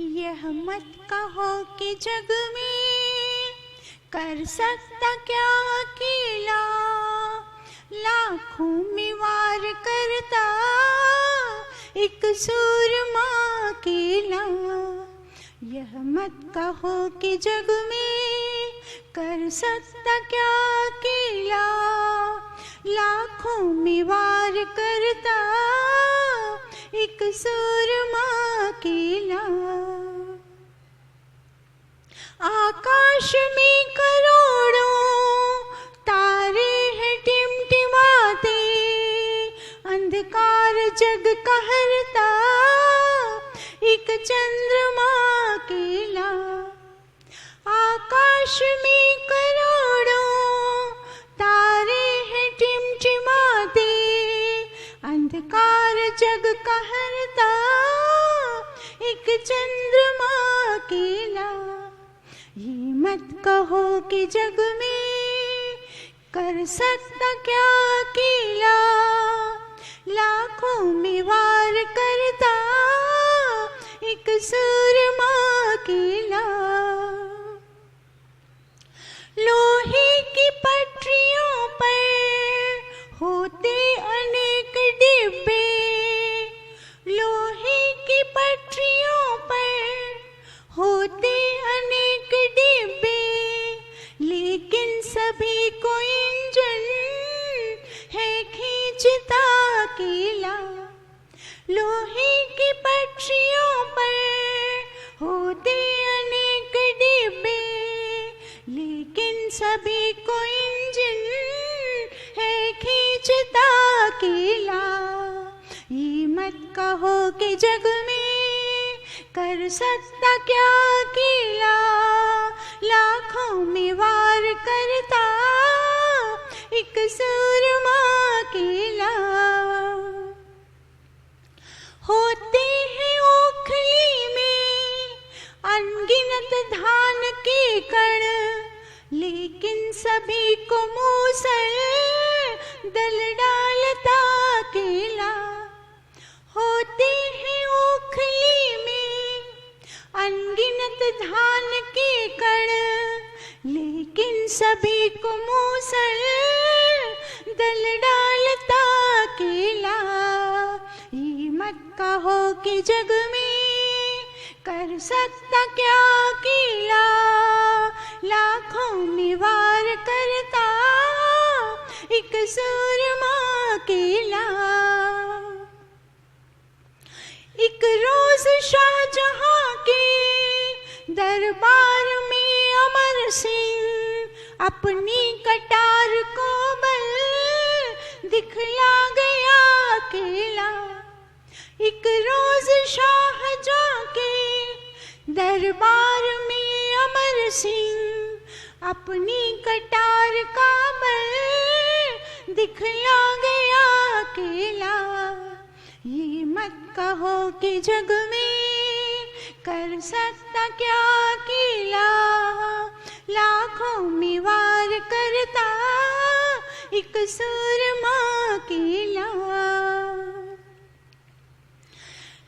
यह मत कहो कि जग में कर सकता क्या अकेला, लाखों में वार करता एक सूरमा अकेला। यह मत कहो कि जग में कर सकता क्या अकेला, लाखों में वार करता एक सूरमा अकेला। आकाश में करोड़ों तारे हैं टिमटिमाते, अंधकार जग कहरता एक चंद्रमा अकेला। आकाश में करोड़ों तारे हैं टिमटिमाते, अंधकार जग कहरता एक चंद्रमा अकेला। ये मत कहो कि जग में कर सकता क्या अकेला, लाखों में वार करता एक सूरमा अकेला। लोहे की पटरियों पर होते अनेक डिब्बे, लोहे की पटरियों पर होते अनेक डिब्बे, लेकिन सभी को इंजन है खींचता अकेला। लोहे की पटरियों पर होते अनेक डिब्बे, लेकिन सभी को इंजन है खींचता अकेला। ये मत कहो कि जग में कर सकता क्या अकेला, लाखों में वार करता एक सूरमा अकेला। होते हैं ओखली में अनगिनत धान के कण, लेकिन सभी को मूसल दल डालता अकेला। होते हैं ओखली में अनगिनत धान के कण, लेकिन सभी को मूसल दल डालता अकेला। ये मत कहो कि जग में कर सकता क्या अकेला, लाखों में वार करता एक सूरमा अकेला। एक रोज शाहजहां के दरबार में अमर सिंह अपनी कटार को बल दिखला गया अकेला। एक रोज शाहजहां के दरबार में अमर सिंह अपनी कटार का बल दिखला गया अकेला। ये मत कहो कि जग में कर सकता क्या अकेला, लाखों में वार करता एक सूरमा अकेला।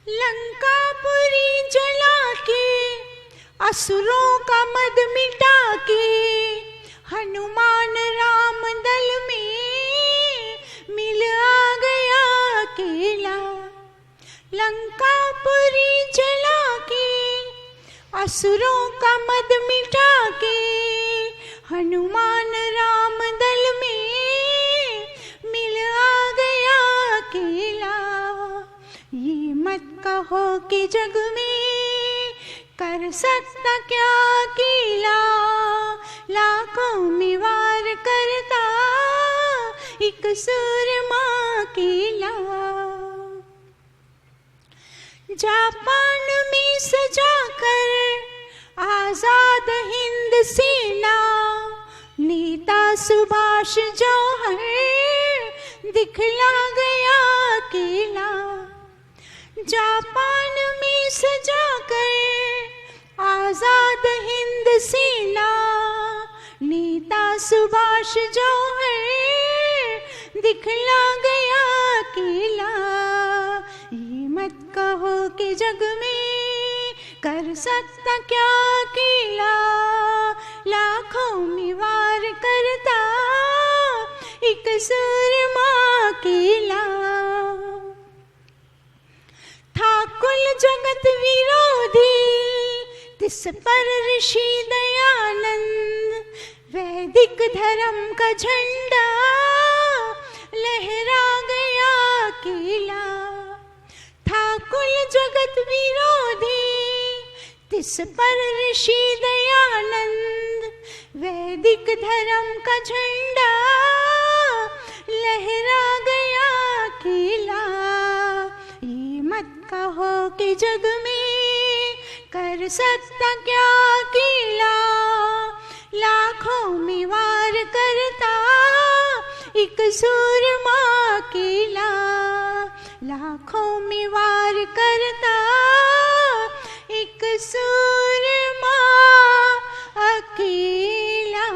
लंकापुरी जला के असुरों का मद मिटा के, हनुमान राम दल में मिल आ गया अकेला। लंकापुरी जला के असुरों का मद मिटा के, हनुमान राम दल में मिल आ गया अकेला। ये मत कहो कि जग में कर सकता क्या अकेला, लाखों में वार करता एक सूरमा अकेला। जापान में सजाकर आजाद हिंद सेना, नेता सुभाष जौहर दिखला गया अकेला। जापान में सजाकर आजाद हिंद सेना, नेता सुभाष जौहर दिखला गया अकेला। ये मत कहो कि जग में कर सकता क्या अकेला, लाखों में वार करता एक सूरमा अकेला। था कुल जगत विरोधी, तिस पर ऋषि दयानंद, वैदिक धर्म का झंडा लहरा गया अकेला। था कुल जगत विरोधी, तिस पर ऋषि दयानंद, वैदिक धर्म का झंडा लहरा गया अकेला। ये मत कहो कि जग में कर सकता क्या अकेला, लाखों में वार करता एक सूरमा अकेला। लाखों में वार करता एक सूरमा अकेला।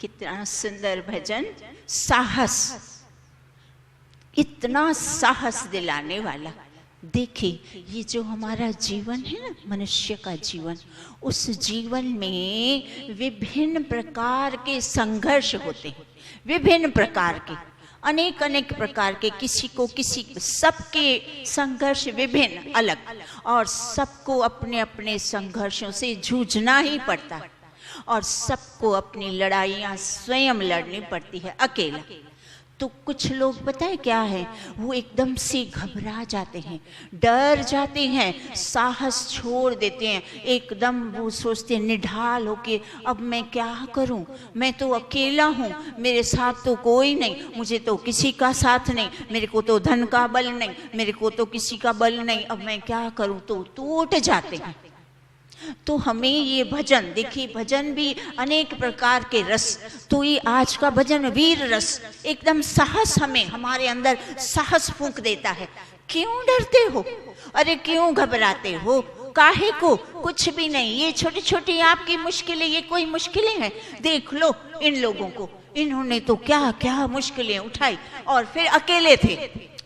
कितना सुंदर भजन, साहस, इतना साहस दिलाने वाला। देखिए ये जो हमारा जीवन है ना, मनुष्य का जीवन, उस जीवन में विभिन्न प्रकार के संघर्ष होते हैं, विभिन्न प्रकार के, अनेक अनेक प्रकार के, किसी को सबके संघर्ष विभिन्न अलग, और सबको अपने अपने संघर्षों से जूझना ही पड़ता है, और सबको अपनी लड़ाइयाँ स्वयं लड़नी पड़ती है अकेला। तो कुछ लोग पता है क्या है, वो एकदम से घबरा जाते हैं, डर जाते हैं, साहस छोड़ देते हैं, एकदम वो सोचते हैं निढाल होके अब मैं क्या करूं, मैं तो अकेला हूं, मेरे साथ तो कोई नहीं, मुझे तो किसी का साथ नहीं, मेरे को तो धन का बल नहीं, मेरे को तो किसी का बल नहीं, अब मैं क्या करूं, तो टूट जाते हैं। तो हमें ये भजन, देखिए भजन भी अनेक प्रकार के रस, तो ये आज का भजन वीर रस, एकदम साहस, हमें हमारे अंदर साहस फूंक देता है। क्यों डरते हो, अरे क्यों घबराते हो, काहे को, कुछ भी नहीं, ये छोटी छोटी आपकी मुश्किलें, ये कोई मुश्किलें हैं, देख लो इन लोगों को, इन्होंने तो क्या क्या मुश्किलें उठाई और फिर अकेले थे,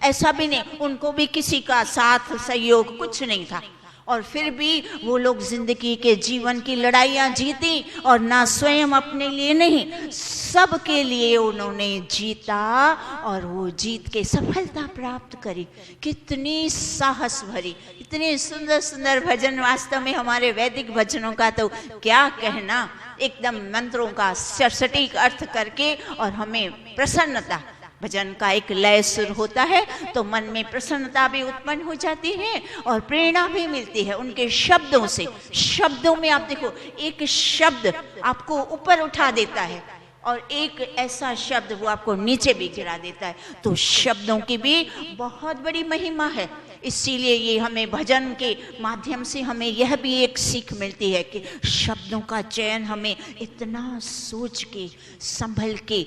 ऐसा भी नहीं, उनको भी किसी का साथ सहयोग कुछ नहीं था, और फिर भी वो लोग जिंदगी के जीवन की लड़ाइयाँ जीती, और ना स्वयं अपने लिए नहीं, सबके लिए उन्होंने जीता, और वो जीत के सफलता प्राप्त करी। कितनी साहस भरी, इतने सुंदर सुंदर भजन, वास्तव में हमारे वैदिक भजनों का तो क्या कहना, एकदम मंत्रों का सटीक अर्थ करके, और हमें प्रसन्नता, भजन का एक लय सुर होता है तो मन में प्रसन्नता भी उत्पन्न हो जाती है और प्रेरणा भी मिलती है उनके शब्दों से। शब्दों में आप देखो, एक शब्द आपको ऊपर उठा देता है और एक ऐसा शब्द वो आपको नीचे भी गिरा देता है। तो शब्दों की भी बहुत बड़ी महिमा है। इसीलिए ये हमें भजन के माध्यम से हमें यह भी एक सीख मिलती है कि शब्दों का चयन हमें इतना सोच के, संभल के,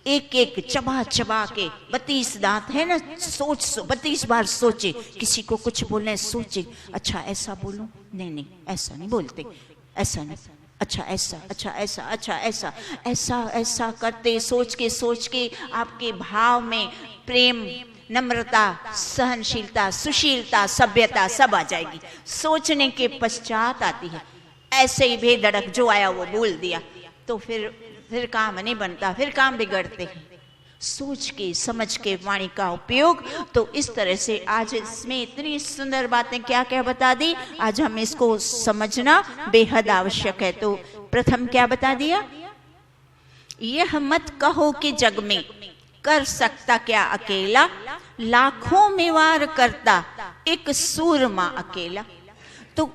एक एक चबा चबा के, 32 दांत है ना, 32 बार सोचे, किसी को कुछ बोलना है सोचे, अच्छा ऐसा बोलूं, नहीं ऐसा नहीं बोलते, ऐसा नहीं, अच्छा ऐसा, अच्छा ऐसा, अच्छा ऐसा, ऐसा ऐसा करते सोच के आपके भाव में प्रेम, नम्रता, सहनशीलता, सुशीलता, सभ्यता सब आ जाएगी। सोचने के पश्चात आती है। ऐसे ही बेधड़क जो आया वो बोल दिया तो फिर काम नहीं बनता, फिर काम बिगड़ते हैं। सोच के समझ के वाणी का उपयोग। तो इस तरह से आज इसमें इतनी सुंदर बातें क्या क्या बता दी, आज हमें इसको समझना बेहद आवश्यक है। तो प्रथम क्या बता दिया, यह मत कहो कि जग में कर सकता क्या अकेला, लाखों में वार करता एक सूरमा अकेला। तो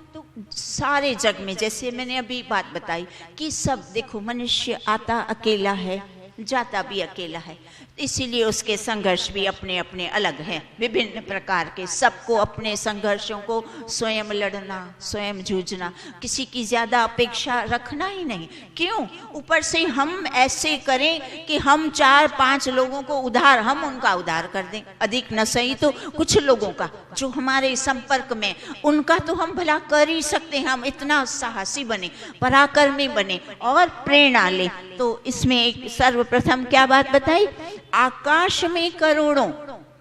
सारे जग में, जैसे मैंने अभी बात बताई कि सब देखो, मनुष्य आता अकेला है, जाता भी अकेला है, इसीलिए उसके संघर्ष भी अपने अपने अलग हैं, विभिन्न प्रकार के। सबको अपने संघर्षों को स्वयं लड़ना, स्वयं जूझना, किसी की ज्यादा अपेक्षा रखना ही नहीं। क्यों? ऊपर से हम ऐसे करें कि हम 4-5 लोगों को उधार, हम उनका उधार कर दें, अधिक न सही तो कुछ लोगों का जो हमारे संपर्क में, उनका तो हम भला कर ही सकते हैं। हम इतना साहसी बने, पराक्रमी बने और प्रेरणा ले तो इसमें एक सर्वप्रथम क्या बात बताई, आकाश में करोड़ों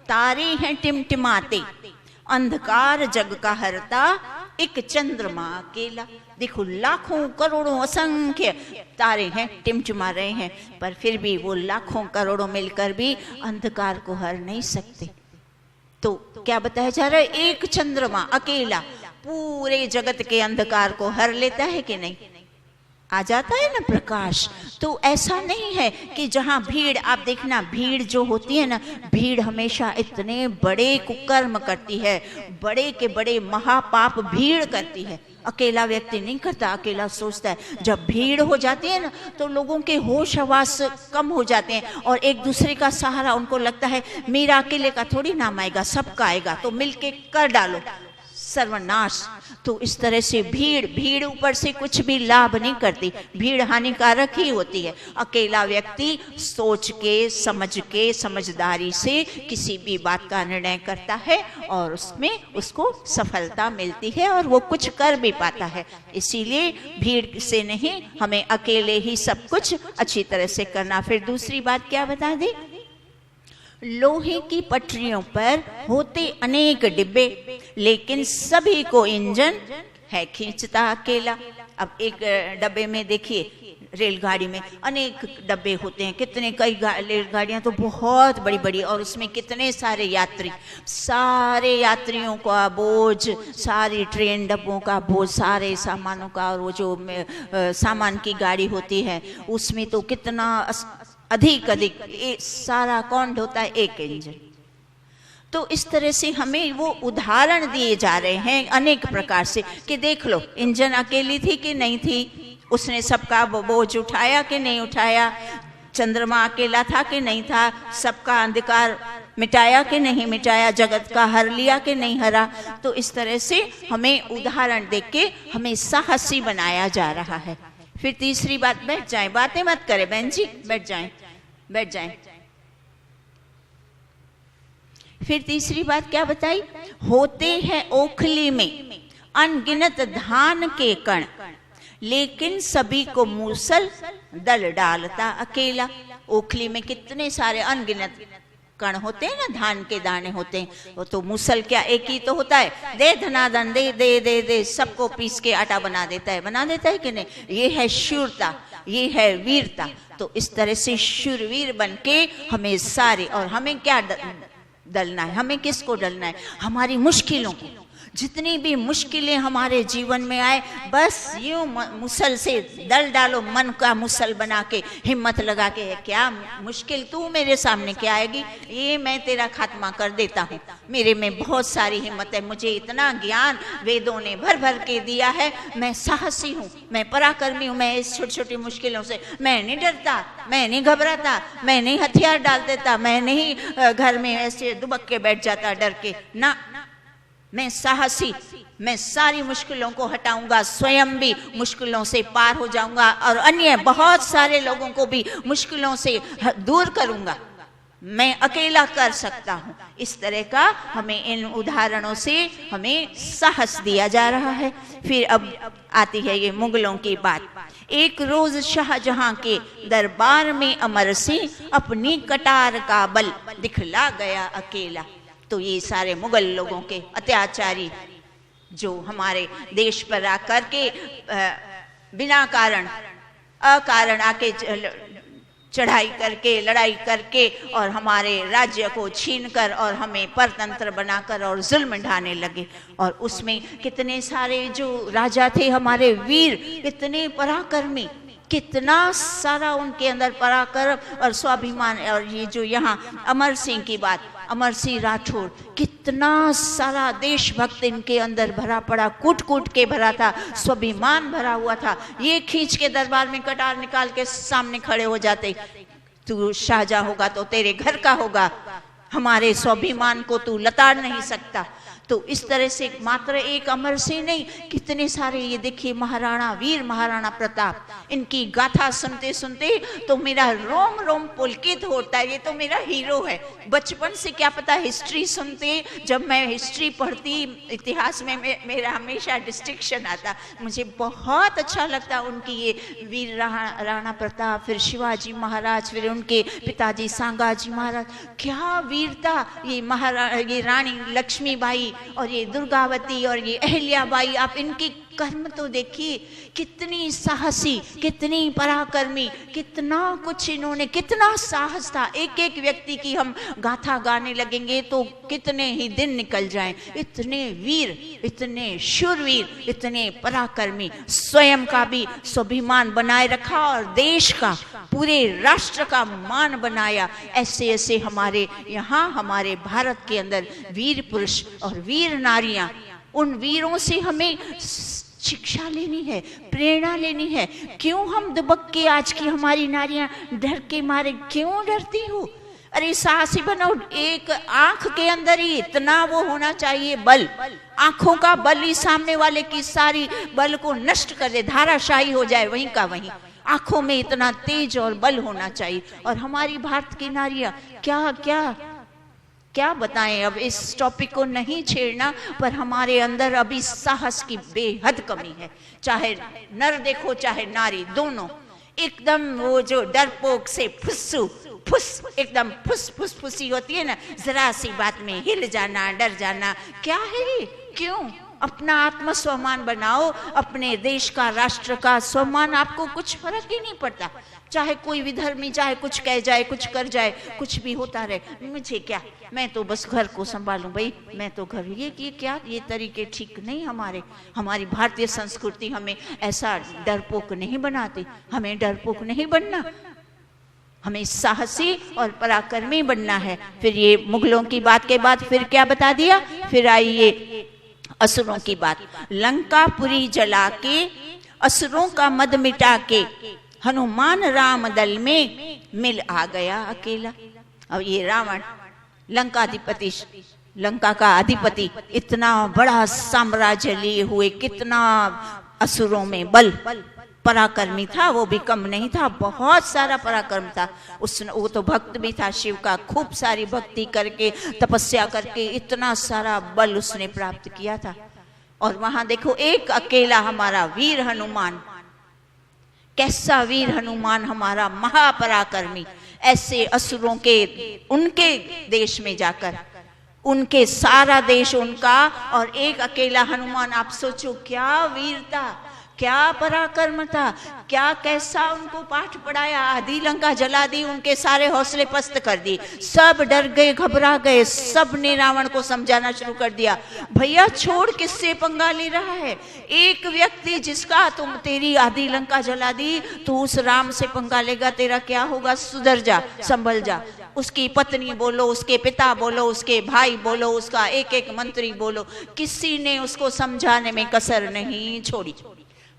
तारे हैं टिमटिमाते, अंधकार जग का हरता एक चंद्रमा अकेला। देखो लाखों करोड़ों असंख्य तारे हैं, टिमटिमा रहे हैं, पर फिर भी वो लाखों करोड़ों मिलकर भी अंधकार को हर नहीं सकते। तो क्या बताया जा रहा है, एक चंद्रमा अकेला पूरे जगत के अंधकार को हर लेता है कि नहीं, आ जाता है ना प्रकाश। तो ऐसा नहीं है कि जहां भीड़, आप देखना भीड़ जो होती है ना, भीड़ हमेशा इतने बड़े कुकर्म करती है, बड़े के बड़े महापाप भीड़ करती है, अकेला व्यक्ति नहीं करता। अकेला सोचता है, जब भीड़ हो जाती है ना तो लोगों के होश हवास कम हो जाते हैं और एक दूसरे का सहारा, उनको लगता है मेरा अकेले का थोड़ी नाम आएगा, सबका आएगा, तो मिलके कर डालो सर्वनाश। तो इस तरह से भीड़ ऊपर से कुछ भी लाभ नहीं करती, भीड़ हानिकारक ही होती है। अकेला व्यक्ति सोच के समझ के समझदारी से किसी भी बात का निर्णय करता है और उसमें उसको सफलता मिलती है और वो कुछ कर भी पाता है। इसीलिए भीड़ से नहीं, हमें अकेले ही सब कुछ अच्छी तरह से करना। फिर दूसरी बात क्या बता दी, लोहे की पटरियों पर होते अनेक डिब्बे, लेकिन सभी को इंजन है खींचता अकेला। अब एक डब्बे में देखिए, रेलगाड़ी में अनेक डब्बे होते हैं, कितने कई रेलगाड़ियां तो बहुत बड़ी बड़ी, और उसमें कितने सारे यात्री, सारे यात्रियों का बोझ, सारी ट्रेन डब्बों का बोझ, सारे सामानों का, और वो जो सामान की गाड़ी होती है उसमें तो कितना अधिक सारा कौन ढोता है, एक इंजन। तो इस तरह से हमें वो उदाहरण दिए जा रहे हैं अनेक प्रकार से कि देख लो इंजन अकेली थी कि नहीं थी, उसने सबका बोझ उठाया कि नहीं उठाया, चंद्रमा अकेला था कि नहीं था, सबका अंधकार मिटाया कि नहीं मिटाया, जगत का हर लिया कि नहीं हरा। तो इस तरह से हमें उदाहरण देख के हमें साहसी बनाया जा रहा है। फिर तीसरी बात, बैठ जाएं, बातें मत करें बहन जी, बैठ जाएं। फिर तीसरी बात क्या बताई, होते हैं ओखली में अनगिनत धान के कण, लेकिन सभी को मूसल दल डालता अकेला। ओखली में कितने सारे अनगिनत कण होते हैं ना, धान के दाने होते हैं, वो तो मूसल क्या एक ही तो होता है, दे धनाधन दे दे दे दे, सबको पीस के आटा बना देता है कि नहीं। ये है शूरता, ये है वीरता। तो इस तरह से शूरवीर बन के हमें सारे, और हमें क्या दलना है, हमें किसको डलना है, हमारी मुश्किलों को। जितनी भी मुश्किलें हमारे जीवन में आए, बस यूं मुसल से दल डालो, मन का मुसल बना के, हिम्मत लगा के, क्या मुश्किल तू मेरे सामने क्या आएगी, ये मैं तेरा खात्मा कर देता हूँ। मेरे में बहुत सारी हिम्मत है, मुझे इतना ज्ञान वेदों ने भर भर के दिया है, मैं साहसी हूँ, मैं पराक्रमी हूँ, मैं इस छोटी छोटी मुश्किलों से मैं नहीं डरता, मैं नहीं घबराता, मैं नहीं हथियार डाल देता, मैं नहीं घर में ऐसे दुबक के बैठ जाता डर के, ना, मैं साहसी, मैं सारी मुश्किलों को हटाऊंगा, स्वयं भी मुश्किलों से पार हो जाऊंगा और अन्य बहुत सारे लोगों को भी मुश्किलों से दूर करूंगा, मैं अकेला कर सकता हूं। इस तरह का हमें इन उदाहरणों से हमें साहस दिया जा रहा है। फिर अब आती है ये मुगलों की बात। एक रोज शाहजहां के दरबार में अमर सिंह अपनी कटार का बल दिखला गया अकेला। तो ये सारे मुगल लोगों के अत्याचारी जो हमारे देश पर आकर के बिना कारण अकारण आके चढ़ाई करके, लड़ाई करके और हमारे राज्य को छीनकर और हमें परतंत्र बनाकर और जुल्म ढाने लगे। और उसमें कितने सारे जो राजा थे हमारे वीर, कितने पराक्रमी, कितना सारा उनके अंदर पराक्रम और स्वाभिमान। और ये जो यहाँ अमर सिंह की बात, अमर सिंह राठौर, कितना सारा देशभक्त इनके अंदर भरा पड़ा, कूट कूट के भरा था, स्वाभिमान भरा हुआ था। ये खींच के दरबार में कटार निकाल के सामने खड़े हो जाते, तू शाहजहां होगा तो तेरे घर का होगा, हमारे स्वाभिमान को तू लताड़ नहीं सकता। तो इस तरह से मात्र एक अमर सिंह नहीं, कितने सारे, ये देखिए महाराणा वीर महाराणा प्रताप, इनकी गाथा सुनते सुनते तो मेरा रोम रोम पुलकित होता है। ये तो मेरा हीरो है। बचपन से क्या पता, हिस्ट्री सुनते, जब मैं हिस्ट्री पढ़ती, इतिहास में मेरा हमेशा डिस्टिंक्शन आता, मुझे बहुत अच्छा लगता उनकी ये वीर राणा प्रताप, फिर शिवाजी महाराज, फिर उनके पिताजी सांगाजी महाराज, क्या वीरता, ये रानी लक्ष्मीबाई और ये दुर्गावती और ये अहिल्याबाई, आप इनकी कर्म तो देखिए, कितनी साहसी, कितनी पराक्रमी, कितना कुछ इन्होंने, कितना साहस था। एक एक व्यक्ति की हम गाथा गाने लगेंगे तो कितने ही दिन निकल जाएं। इतने वीर, इतने शूरवीर, इतने पराक्रमी, स्वयं का भी स्वाभिमान बनाए रखा और देश का, पूरे राष्ट्र का मान बनाया। ऐसे ऐसे हमारे यहाँ, हमारे भारत के अंदर वीर पुरुष और वीर नारियां, उन वीरों से हमें शिक्षा लेनी है, प्रेरणा लेनी है। क्यों हम दुबक के, आज की हमारी नारियां डर के मारे क्यों डरती हो? अरे साहसी बनो। एक आंख के अंदर ही इतना वो होना चाहिए बल, आंखों का बल ही सामने वाले की सारी बल को नष्ट कर दे, धाराशाही हो जाए वहीं का वहीं। आंखों में इतना तेज और बल होना चाहिए। और हमारी भारत की नारियां क्या क्या क्या बताएं, अब इस टॉपिक को नहीं छेड़ना, पर हमारे अंदर अभी साहस की बेहद कमी है। चाहे नर देखो चाहे नारी, दोनों एकदम वो जो डरपोक से फुस्सू फुस, एकदम फुस फुस फुसी होती है ना, जरा सी बात में हिल जाना, डर जाना, क्या है ये? क्यों? अपना आत्म स्वाभिमान बनाओ, अपने देश का, राष्ट्र का स्वाभिमान, आपको कुछ फर्क ही नहीं पड़ता। चाहे कोई विधर्मी, चाहे कुछ कह जाए, कुछ कर जाए, कुछ भी होता रहे, मुझे क्या, मैं तो बस घर को संभालूं भाई, मैं तो घर, ये क्या, ये तरीके ठीक नहीं। हमारी भारतीय संस्कृति हमें ऐसा डरपोक नहीं बनाती। हमें डरपोक नहीं बनना, हमें साहसी और पराक्रमी बनना है। फिर ये मुगलों की बात के बाद फिर क्या बता दिया? फिर आई ये असुरों की बात। लंकापुरी जला के, असुरों का मद मिटा के, हनुमान राम दल में मिल आ गया अकेला। अब ये रावण लंकाधिपति, लंका का अधिपति, इतना बड़ा साम्राज्य लिए हुए, कितना असुरों में बल, पराक्रमी था, वो भी कम नहीं था, बहुत सारा पराक्रम था। वो तो भक्त भी था शिव का, खूब सारी भक्ति करके, तपस्या करके इतना सारा बल उसने प्राप्त किया था। और वहां देखो एक अकेला हमारा वीर हनुमान, कैसा वीर हनुमान हमारा महापराक्रमी, ऐसे असुरों के, उनके देश में जाकर, उनके सारा देश उनका, और एक अकेला हनुमान। आप सोचो क्या वीरता, क्या पराक्रम था, क्या कैसा उनको पाठ पढ़ाया। आधी लंका जला दी, उनके सारे हौसले पस्त कर दिए, सब डर गए, घबरा गए, सब ने रावण को समझाना शुरू कर दिया, भैया छोड़, किससे पंगा ले रहा है? एक व्यक्ति जिसका तुम, तेरी आधी लंका जला दी, तो उस राम से पंगा लेगा, तेरा क्या होगा? सुधर जा, संभल जा। उसकी पत्नी बोलो, उसके पिता बोलो, उसके भाई बोलो, उसका एक एक मंत्री बोलो, किसी ने उसको समझाने में कसर नहीं छोड़ी।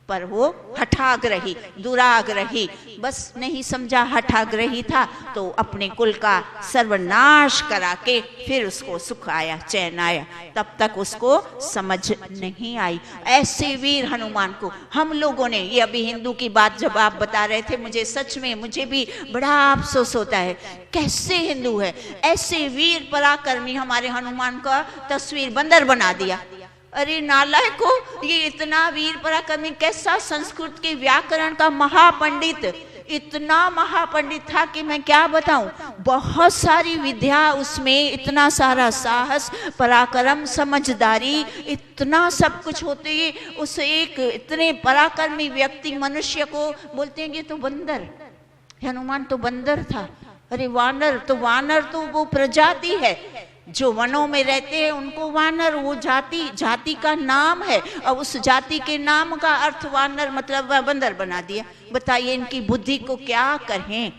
पर वो हठाग्रही, दुराग्रही, बस नहीं समझा, हठाग्रही था, तो अपने कुल का सर्वनाश करा के फिर उसको सुख आया, चैन आया, तब तक उसको समझ नहीं आई। ऐसे वीर हनुमान को हम लोगों ने, ये अभी हिंदू की बात जब आप बता रहे थे, मुझे सच में, मुझे भी बड़ा अफसोस होता है, कैसे हिंदू है, ऐसे वीर पराक्रमी हमारे हनुमान का तस्वीर बंदर बना दिया। अरे नालायको, ये इतना वीर पराक्रमी, कैसा संस्कृत के व्याकरण का महापंडित, इतना महापंडित था कि मैं क्या बताऊं, बहुत सारी विद्या उसमें, इतना सारा साहस, पराक्रम, समझदारी, इतना सब कुछ होते ही उस एक इतने पराक्रमी व्यक्ति, मनुष्य को बोलते हैं कि तो बंदर, हनुमान तो बंदर था। अरे वानर तो वो प्रजाति है, जो वनों में रहते हैं उनको वानर, वो जाति का नाम है, और उस जाति के नाम का अर्थ वानर मतलब बंदर बना दिया। बताइए इनकी बुद्धि को क्या कहें।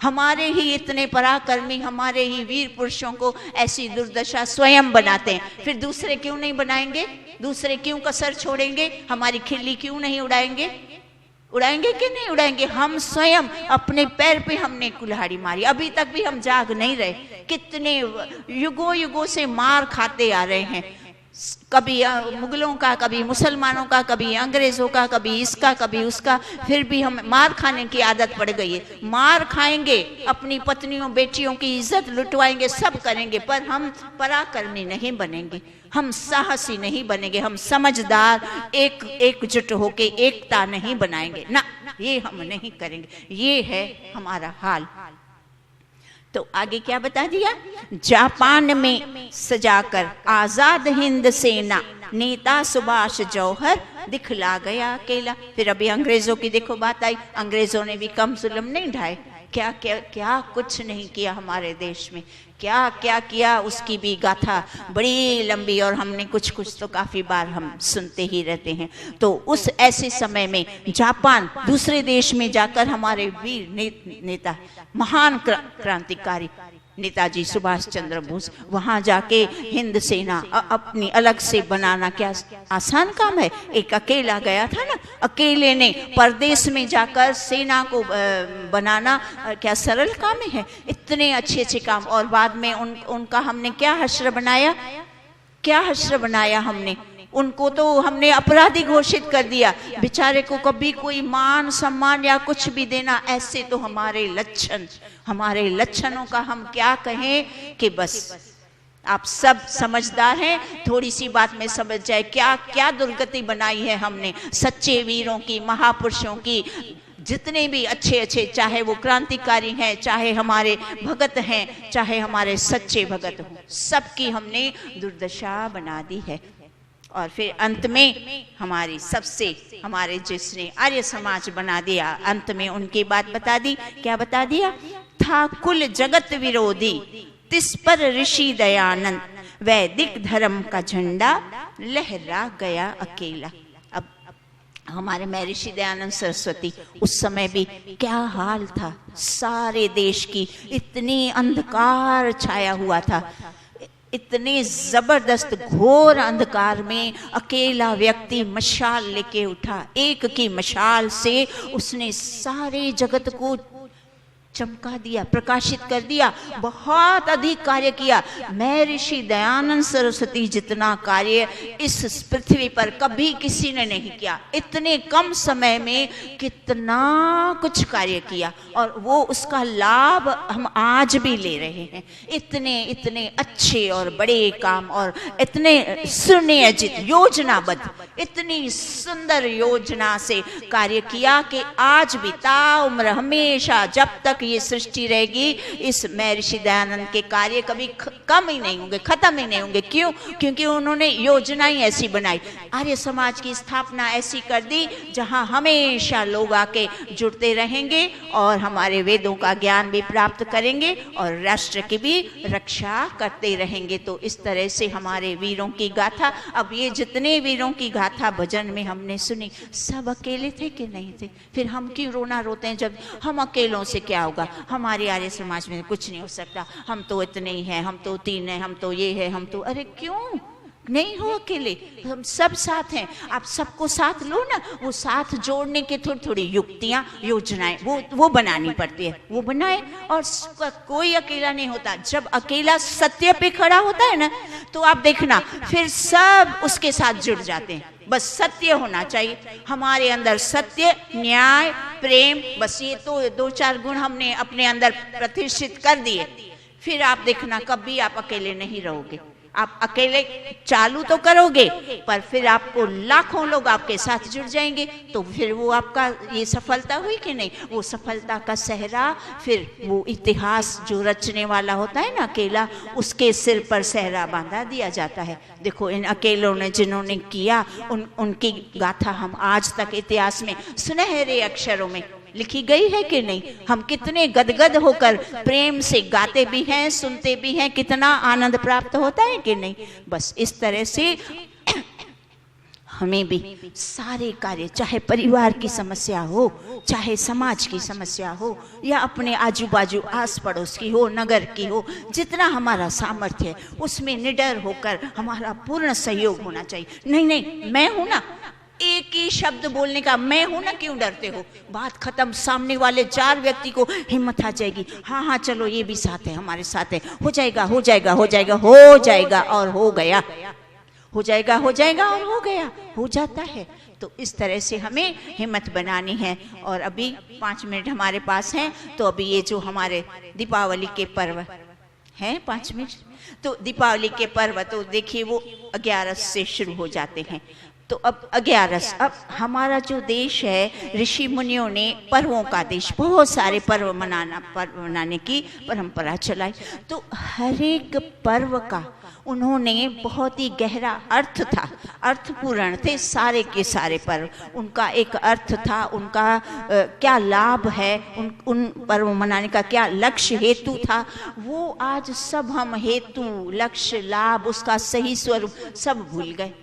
हमारे ही इतने पराक्रमी, हमारे ही वीर पुरुषों को ऐसी दुर्दशा स्वयं बनाते हैं, फिर दूसरे क्यों नहीं बनाएंगे? दूसरे क्यों कसर छोड़ेंगे? हमारी खिल्ली क्यों नहीं उड़ाएंगे? उड़ाएंगे कि नहीं उड़ाएंगे? हम स्वयं अपने पैर पे हमने कुल्हाड़ी मारी, अभी तक भी हम जाग नहीं रहे, कितने युगों युगों से मार खाते आ रहे हैं, कभी मुगलों का, कभी मुसलमानों का, कभी अंग्रेजों का, कभी इसका, कभी उसका, फिर भी हम मार खाने की आदत पड़ गई है। मार खाएंगे, अपनी पत्नियों बेटियों की इज्जत लुटवाएंगे, सब करेंगे, पर हम पराक्रमी नहीं बनेंगे, हम साहसी नहीं बनेंगे, हम समझदार एकजुट होके एकता नहीं बनाएंगे ना, ये हम नहीं करेंगे। ये है हमारा हाल। तो आगे क्या बता दिया? जापान में सजाकर आजाद हिंद सेना नेता सुभाष जौहर दिखला गया अकेला। फिर अभी अंग्रेजों की देखो बात आई, अंग्रेजों ने भी कम जुल्म नहीं ढाए, क्या क्या क्या कुछ नहीं किया हमारे देश में, क्या क्या किया उसकी भी गाथा बड़ी लंबी, और हमने कुछ कुछ तो काफी बार हम सुनते ही रहते हैं। तो उस ऐसे समय में जापान, दूसरे देश में जाकर हमारे वीर नेता, महान क्रांतिकारी नेताजी सुभाष चंद्र बोस, वहां जाके हिंद सेना अपनी अलग से बनाना क्या आसान काम है? एक अकेला गया था ना, अकेले ने परदेश में जाकर सेना को बनाना क्या सरल काम है? इतने अच्छे अच्छे काम, और बाद में उनका हमने क्या हश्र बनाया, क्या हश्र बनाया हमने उनको, तो हमने अपराधी घोषित कर दिया। बेचारे को कभी कोई मान सम्मान या कुछ भी देना, ऐसे तो हमारे लक्षणों का हम क्या कहें कि बस आप सब समझदार हैं, थोड़ी सी बात में समझ जाए क्या क्या दुर्गति बनाई है हमने सच्चे वीरों की, महापुरुषों की, जितने भी अच्छे अच्छे, चाहे वो क्रांतिकारी हैं, चाहे हमारे भगत हैं, चाहे हमारे सच्चे भगत हों, सबकी हमने दुर्दशा बना दी है। और फिर अंत में हमारे जिसने आर्य समाज बना दिया, अंत में उनकी बात बता दी। क्या बता दिया? था कुल जगत विरोधी, तिस पर ऋषि दयानंद, वैदिक धर्म का झंडा लहरा गया अकेला। अब हमारे महर्षि दयानंद सरस्वती, उस समय भी क्या हाल था, सारे देश की इतनी अंधकार छाया हुआ था, इतने जबरदस्त घोर अंधकार में अकेला व्यक्ति मशाल लेके उठा, एक की मशाल से उसने सारे जगत को चमका दिया, प्रकाशित कर दिया, बहुत अधिक कार्य किया। महर्षि दयानंद सरस्वती जितना कार्य इस पृथ्वी पर कभी किसी ने नहीं किया। इतने कम समय में कितना कुछ कार्य किया, और वो उसका लाभ हम आज भी ले रहे हैं। इतने इतने अच्छे और बड़े काम, और इतने सुनियोजित योजनाबद्ध, इतनी सुंदर योजना से कार्य किया कि आज भी ताउम्र हमेशा जब तक ये सृष्टि रहेगी, इस महर्षि दयानंद के कार्य कभी कम ही नहीं होंगे, खत्म ही नहीं होंगे। क्यों? क्योंकि उन्होंने योजना ही ऐसी बनाई, आर्य समाज की स्थापना ऐसी कर दी जहां हमेशा लोग आके जुड़ते रहेंगे और हमारे वेदों का ज्ञान भी प्राप्त करेंगे और राष्ट्र की भी रक्षा करते रहेंगे। तो इस तरह से हमारे वीरों की गाथा, अब ये जितने वीरों की गाथा भजन में हमने सुनी, सब अकेले थे कि नहीं थे? फिर हम क्यों रोना रोते हैं जब हम अकेलों से क्या होगा, हमारे आर्य समाज में कुछ नहीं हो सकता, हम तो इतने ही हैं, हम तो 3 हैं, हम तो ये है, हम तो, अरे क्यों नहीं हो अकेले? हम सब साथ हैं, आप सबको साथ लो ना। वो साथ जोड़ने के थोड़ी थोड़ी युक्तियां, योजनाएं वो बनानी पड़ती है, वो बनाए। और कोई अकेला नहीं होता, जब अकेला सत्य पे खड़ा होता है ना, तो आप देखना फिर सब उसके साथ जुड़ जाते हैं। बस सत्य होना चाहिए हमारे अंदर, सत्य, न्याय, प्रेम, बस ये तो 2-4 गुण हमने अपने अंदर प्रतिष्ठित कर दिए। फिर आप देखना कभी आप अकेले नहीं रहोगे। आप अकेले चालू तो करोगे, पर फिर आपको लाखों लोग आपके साथ जुड़ जाएंगे, तो फिर वो आपका ये सफलता हुई कि नहीं? वो सफलता का सहरा, फिर वो इतिहास जो रचने वाला होता है ना अकेला, उसके सिर पर सहरा बांधा दिया जाता है। देखो इन अकेलों ने जिन्होंने किया, उनकी गाथा हम आज तक इतिहास में सुनहरे अक्षरों में लिखी गई है कि नहीं? हम कितने गदगद होकर प्रेम से गाते भी हैं, सुनते भी हैं, कितना आनंद प्राप्त होता है कि नहीं? बस इस तरह से हमें भी सारे कार्य, चाहे परिवार की समस्या हो, चाहे समाज की समस्या हो, या अपने आजू बाजू आस पड़ोस की हो, नगर की हो, जितना हमारा सामर्थ्य है उसमें निडर होकर हमारा पूर्ण सहयोग होना चाहिए। नहीं मैं हूं ना, एक ही शब्द बोलने का मैं हूं ना, क्यों डरते हो? बात खत्म, सामने वाले 4 व्यक्ति को हिम्मत आ जाएगी, हाँ चलो ये भी साथ है, हमारे साथ है, हो जाएगा, और हो गया। हो जाएगा और हो गया, हो जाता है। तो इस तरह से हमें हिम्मत बनानी है। और अभी 5 मिनट हमारे पास हैं, तो अभी ये जो हमारे दीपावली के पर्व हैं, 5 मिनट, तो दीपावली के पर्व तो देखिए वो 11 से शुरू हो जाते हैं। तो अब 11, अब हमारा जो देश है, ऋषि मुनियों ने पर्वों का देश, बहुत सारे पर्व मनाने की परंपरा चलाई। तो हर एक पर्व का उन्होंने बहुत ही गहरा अर्थ था, अर्थपूर्ण थे सारे के सारे पर्व। उनका एक अर्थ था, उनका क्या लाभ है, उन पर्व मनाने का क्या लक्ष्य हेतु था, वो आज सब हम हेतु, लक्ष्य, लाभ, उसका सही स्वरूप सब भूल गए।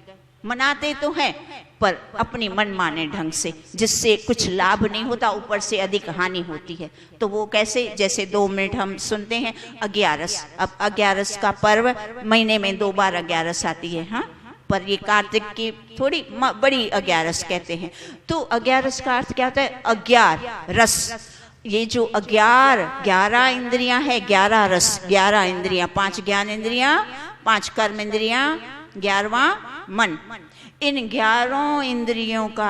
मनाते तो हैं पर अपनी मनमाने ढंग से, जिससे कुछ लाभ नहीं होता, ऊपर से अधिक हानि होती है। तो वो कैसे, जैसे 2 मिनट हम सुनते हैं 11। अब 11 का पर्व महीने में 2 बार 11 आती है, हाँ, पर ये कार्तिक की थोड़ी बड़ी 11 कहते हैं। तो 11 का अर्थ क्या होता है? 11 रस। ये जो 11 इंद्रियां है, 11 रस, 11 इंद्रियां, 5 ज्ञान इंद्रियां, 5 कर्म इंद्रियां, 11वां मन। इन 11 इंद्रियों का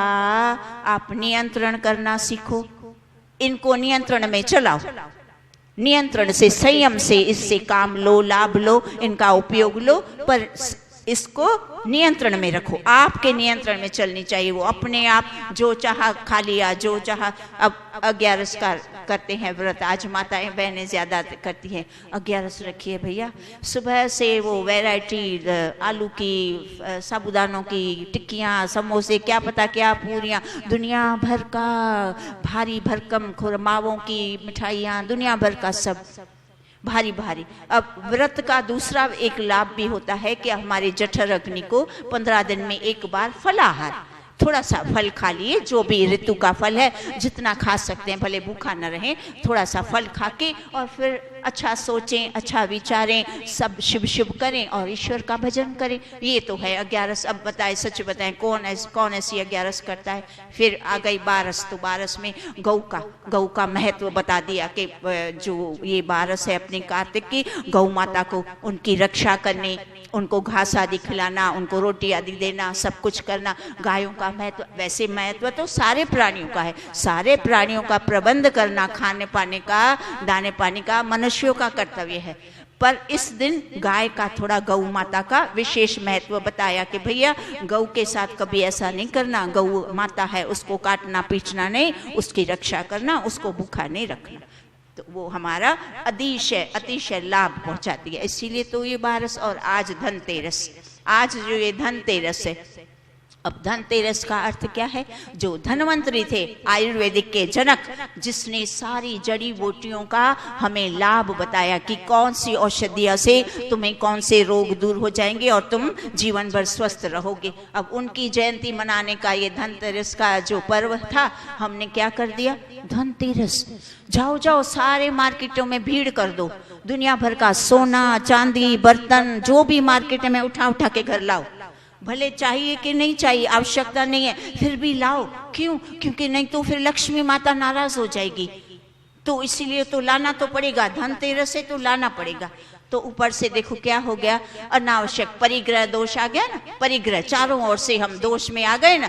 आप नियंत्रण करना सीखो, इनको नियंत्रण में चलाओ, नियंत्रण से, संयम से इससे काम लो, लाभ लो, इनका उपयोग लो, पर इसको नियंत्रण में रखो। आपके नियंत्रण में चलनी चाहिए वो, अपने आप जो चाहा खा लिया, जो चाहा। अब 11 का करते हैं व्रत, आज माताएं बहनें ज्यादा करती हैं। 11 रखिए भैया, सुबह से वो वैरायटी, आलू की, साबुदानों की टिक्कियाँ, समोसे, क्या पता क्या पूरियाँ, दुनिया भर का भारी भरकम खुरमाओं की मिठाइयाँ, दुनिया भर का सब भारी भारी। अब व्रत का दूसरा एक लाभ भी होता है कि हमारे जठर अग्नि को 15 दिन में एक बार फलाहार, थोड़ा सा फल खा लिए, जो भी ऋतु का फल है जितना खा सकते हैं, भले भूखा न रहें, थोड़ा सा फल खा के और फिर अच्छा सोचें, अच्छा विचारें, सब शुभ शुभ करें और ईश्वर का भजन करें। ये तो है 11। अब बताएं, सच बताएं, कौन ऐसी 11 करता है? फिर आ गई 12। तो 12 में गौ का महत्व बता दिया कि जो ये 12 है अपनी कार्तिक की, गौ माता को उनकी रक्षा करने, उनको घास आदि खिलाना, उनको रोटी आदि देना, सब कुछ करना, गायों का महत्व। वैसे महत्व तो सारे प्राणियों का है, सारे प्राणियों का प्रबंध करना, खाने पाने का, दाने पानी का मनुष्यों का कर्तव्य है। पर इस दिन गाय का, थोड़ा गौ माता का विशेष महत्व बताया कि भैया गौ के साथ कभी ऐसा नहीं करना, गौ माता है उसको काटना पीटना नहीं, उसकी रक्षा करना, उसको भूखा नहीं रखना। तो वो हमारा अतिशय लाभ पहुंचाती है। इसीलिए तो ये 12। और आज धनतेरस, आज जो ये धनतेरस है, अब धनतेरस का अर्थ क्या है? जो धनवंतरी थे, आयुर्वेदिक के जनक, जिसने सारी जड़ी बूटियों का हमें लाभ बताया कि कौन सी औषधियों से तुम्हें कौन से रोग दूर हो जाएंगे और तुम जीवन भर स्वस्थ रहोगे। अब उनकी जयंती मनाने का ये धनतेरस का जो पर्व था, हमने क्या कर दिया? धनतेरस, जाओ सारे मार्केटों में भीड़ कर दो, दुनिया भर का सोना चांदी बर्तन जो भी मार्केट में उठा के घर लाओ। भले चाहिए कि नहीं चाहिए, आवश्यकता नहीं है, फिर भी लाओ। क्यों? क्योंकि नहीं तो फिर लक्ष्मी माता नाराज हो जाएगी। तो इसीलिए तो लाना तो पड़ेगा, धनतेरस से तो लाना पड़ेगा। तो ऊपर से देखो क्या हो गया, अनावश्यक परिग्रह दोष आ गया ना, परिग्रह, चारों ओर से हम दोष में आ गए ना।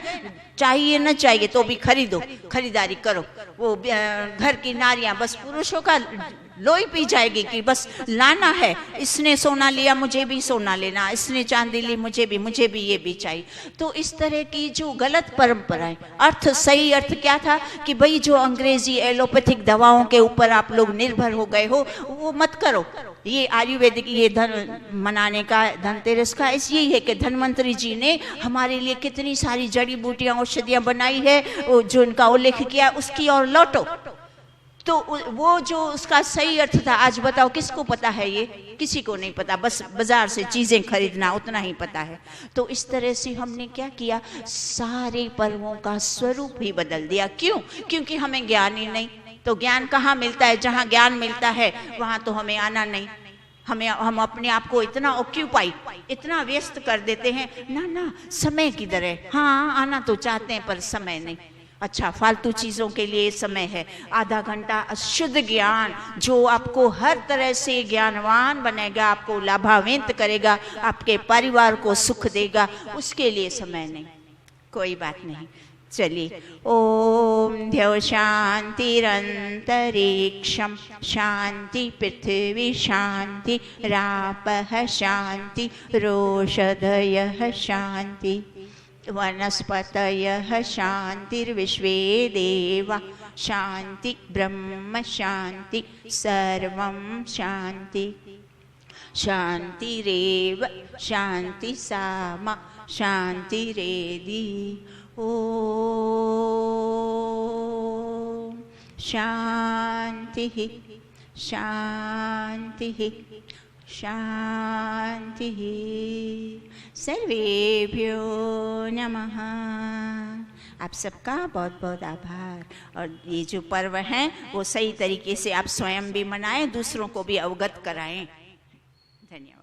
चाहिए न चाहिए तो भी खरीदो, खरीदारी करो। वो घर की नारियां बस पुरुषों का लोई पी जाएगी कि बस लाना है, इसने सोना लिया मुझे भी सोना लेना, इसने चांदी ली मुझे भी ये भी चाहिए। तो इस तरह की जो गलत परंपराएं, अर्थ, सही अर्थ क्या था कि भाई जो अंग्रेजी एलोपैथिक दवाओं के ऊपर आप लोग निर्भर हो गए हो, वो मत करो। ये आयुर्वेदिक, ये धन मनाने का, धनतेरस का यही है कि धन्वंतरी जी ने हमारे लिए कितनी सारी जड़ी बूटियां, औषधियां बनाई है, जो इनका उल्लेख किया, उसकी ओर लौटो। तो वो जो उसका सही अर्थ था, आज बताओ किसको पता है? ये किसी को नहीं पता, बस बाजार से चीजें खरीदना उतना ही पता है। तो इस तरह से हमने क्या किया, सारे पर्वों का स्वरूप ही बदल दिया। क्यों? क्योंकि हमें ज्ञान ही नहीं। तो ज्ञान कहाँ मिलता है? जहाँ ज्ञान मिलता है वहां तो हमें आना नहीं। हम अपने आप को इतना ऑक्यूपाई, इतना व्यस्त कर देते हैं ना, समय किधर है? हाँ, आना तो चाहते हैं पर समय नहीं। अच्छा, फालतू चीज़ों के लिए समय है। आधा घंटा शुद्ध ज्ञान जो आपको हर तरह से ज्ञानवान बनेगा, आपको लाभान्वित करेगा, आपके परिवार को सुख देगा, उसके लिए समय नहीं। कोई बात नहीं, चलिए। ओम द्यौ शांतिरंतरिक्षम शांति पृथ्वी शांति रापः शांति रोषधयः शांति वनस्पतयः शांतिर्विश्वे देवा शांति ब्रह्म शांति सर्वं शांति शांतिरेव शांति सामा शांतिरेधि। ओम शांति शांति शांति। सर्वेभ्यो नमः। आप सबका बहुत बहुत आभार। और ये जो पर्व हैं वो सही तरीके से आप स्वयं भी मनाएं, दूसरों को भी अवगत कराएं। धन्यवाद।